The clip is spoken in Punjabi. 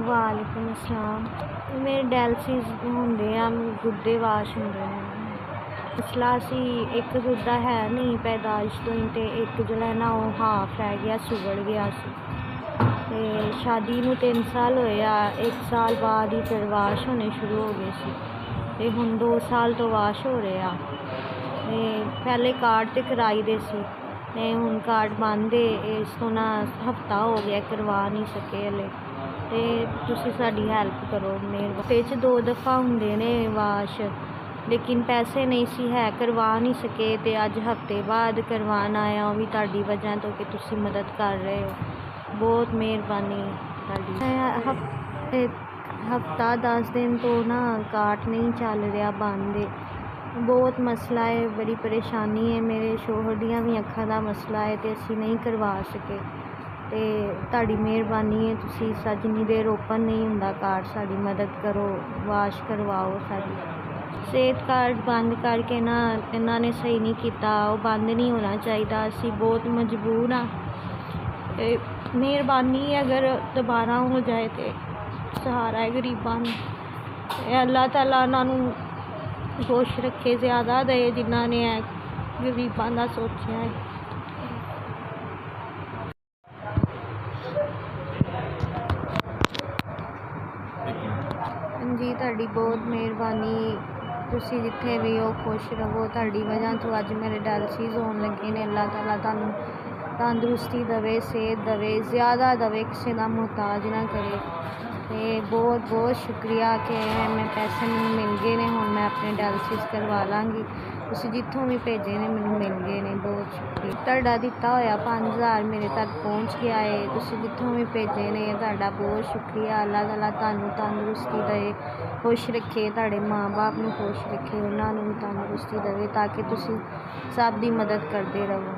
वालेकुम अस्सलाम। मेरे डायलिसिस ਹੁੰਦੇ ਆ, ਗੁੱਦੇ ਵਾਸ਼ ਹੁੰਦੇ ਨੇ। ਮਸਲਾ ਸੀ, ਇੱਕ ਗੁੱਦਾ ਹੈ ਨਹੀਂ ਪੈਦਾਇਸ਼ ਤੋਂ ਹੀ, ਅਤੇ ਇੱਕ ਜਿਹੜਾ ਨਾ ਉਹ ਹਾਫ ਰਹਿ ਗਿਆ, ਸੁਗੜ ਗਿਆ ਸੀ। ਅਤੇ ਸ਼ਾਦੀ ਨੂੰ 3 ਸਾਲ ਹੋਏ ਆ, 1 ਸਾਲ ਬਾਅਦ ਹੀ ਫਿਰ ਵਾਸ਼ ਹੋਣੇ ਸ਼ੁਰੂ ਹੋ ਗਏ ਸੀ, ਅਤੇ ਹੁਣ 2 ਸਾਲ ਤੋਂ ਵਾਸ਼ ਹੋ ਰਹੇ ਆ। ਅਤੇ ਪਹਿਲੇ ਕਾਰਡ 'ਤੇ ਕਰਾਈ ਦੇ ਸੀ, ਅਤੇ ਹੁਣ ਕਾਰਡ ਬੰਦ ਹੈ। ਇਸ ਤੋਂ ਨਾ ਹਫ਼ਤਾ ਹੋ ਗਿਆ, ਕਰਵਾ ਨਹੀਂ ਸਕੇ ਹਲੇ। ਅਤੇ ਤੁਸੀਂ ਸਾਡੀ ਹੈਲਪ ਕਰੋ ਮਿਹਰਬਾਨੀ। ਹਫ਼ਤੇ 'ਚ 2 ਦਫਾ ਹੁੰਦੇ ਨੇ ਵਾਸ਼, ਲੇਕਿਨ ਪੈਸੇ ਨਹੀਂ ਸੀ ਹੈ, ਕਰਵਾ ਨਹੀਂ ਸਕੇ। ਅਤੇ ਅੱਜ ਹਫ਼ਤੇ ਬਾਅਦ ਕਰਵਾਉਣ ਆਇਆ, ਉਹ ਵੀ ਤੁਹਾਡੀ ਵਜ੍ਹਾ ਤੋਂ ਕਿ ਤੁਸੀਂ ਮਦਦ ਕਰ ਰਹੇ ਹੋ। ਬਹੁਤ ਮਿਹਰਬਾਨੀ ਤੁਹਾਡੀ। ਹਫ਼ਤਾ 10 ਦਿਨ ਤੋਂ ਨਾ ਕਾਰਡ ਨਹੀਂ ਚੱਲ ਰਿਹਾ, ਬੰਦ ਹੈ। ਬਹੁਤ ਮਸਲਾ ਹੈ, ਬੜੀ ਪਰੇਸ਼ਾਨੀ ਹੈ। ਮੇਰੇ ਸ਼ੋਹਰ ਦੀਆਂ ਵੀ ਅੱਖਾਂ ਦਾ ਮਸਲਾ ਹੈ, ਅਤੇ ਅਸੀਂ ਨਹੀਂ ਕਰਵਾ ਸਕੇ। ਅਤੇ ਤੁਹਾਡੀ ਮਿਹਰਬਾਨੀ ਹੈ, ਤੁਸੀਂ ਜਿੰਨੀ ਦੇਰ ਓਪਨ ਨਹੀਂ ਹੁੰਦਾ ਕਾਰਡ, ਸਾਡੀ ਮਦਦ ਕਰੋ, ਵਾਸ਼ ਕਰਵਾਓ ਸਾਡੀ। ਸਿਹਤ ਕਾਰਡ ਬੰਦ ਕਰਕੇ ਨਾ ਇਹਨਾਂ ਨੇ ਸਹੀ ਨਹੀਂ ਕੀਤਾ, ਉਹ ਬੰਦ ਨਹੀਂ ਹੋਣਾ ਚਾਹੀਦਾ। ਅਸੀਂ ਬਹੁਤ ਮਜਬੂਰ ਹਾਂ, ਅਤੇ ਮਿਹਰਬਾਨੀ ਅਗਰ ਦੁਬਾਰਾ ਹੋ ਜਾਏ ਤਾਂ ਸਹਾਰਾ ਹੈ ਗਰੀਬਾਂ ਨੂੰ। ਅਤੇ ਅੱਲਾਹ ਤਾਲਾ ਉਹਨਾਂ ਨੂੰ ਖੁਸ਼ ਰੱਖੇ, ਜ਼ਿਆਦਾ ਦੇ ਜਿਨ੍ਹਾਂ ਨੇ ਗਰੀਬਾਂ ਦਾ ਸੋਚਿਆ ਹੈ। ਜੀ ਤੁਹਾਡੀ ਬਹੁਤ ਮਿਹਰਬਾਨੀ, ਤੁਸੀਂ ਜਿੱਥੇ ਵੀ ਹੋ ਖੁਸ਼ ਰਹੋ। ਤੁਹਾਡੀ ਵਜ੍ਹਾ ਤੋਂ ਅੱਜ ਮੇਰੇ ਡਾਇਲਿਸਿਸ ਹੋਣ ਲੱਗੇ ਨੇ। ਅੱਲਾਹ ਤਾਲਾ ਤੁਹਾਨੂੰ ਤੰਦਰੁਸਤੀ ਦੇਵੇ, ਸਿਹਤ ਦੇਵੇ, ਜ਼ਿਆਦਾ ਦੇਵੇ, ਕਿਸੇ ਦਾ ਮੁਹਤਾਜ ਨਾ ਕਰੇ। ਅਤੇ ਬਹੁਤ ਬਹੁਤ ਸ਼ੁਕਰੀਆ ਕਿ ਮੈਂ ਪੈਸੇ ਮੈਨੂੰ ਮਿਲ ਗਏ ਨੇ, ਹੁਣ ਮੈਂ ਆਪਣੇ ਡਾਇਲਿਸਿਸ ਕਰਵਾ ਲਾਂਗੀ। ਤੁਸੀਂ ਜਿੱਥੋਂ ਵੀ ਭੇਜੇ ਨੇ ਮੈਨੂੰ ਮਿਲ ਗਏ ਨੇ, ਬਹੁਤ ਸ਼ੁਕਰੀਆ। ਤੁਹਾਡਾ ਦਿੱਤਾ ਹੋਇਆ 5000 ਮੇਰੇ ਤੱਕ ਪਹੁੰਚ ਗਿਆ ਹੈ। ਤੁਸੀਂ ਜਿੱਥੋਂ ਵੀ ਭੇਜੇ ਨੇ ਤੁਹਾਡਾ ਬਹੁਤ ਸ਼ੁਕਰੀਆ। ਅੱਲਾਹ ਤਾਲਾ ਤੁਹਾਨੂੰ ਤੰਦਰੁਸਤੀ ਦੇ, ਖੁਸ਼ ਰੱਖੇ, ਤੁਹਾਡੇ ਮਾਂ ਬਾਪ ਨੂੰ ਖੁਸ਼ ਰੱਖੇ, ਉਹਨਾਂ ਨੂੰ ਵੀ ਤੰਦਰੁਸਤੀ ਦੇਵੇ ਤਾਂ ਕਿ ਤੁਸੀਂ ਸਭ ਦੀ ਮਦਦ ਕਰਦੇ ਰਹੋ।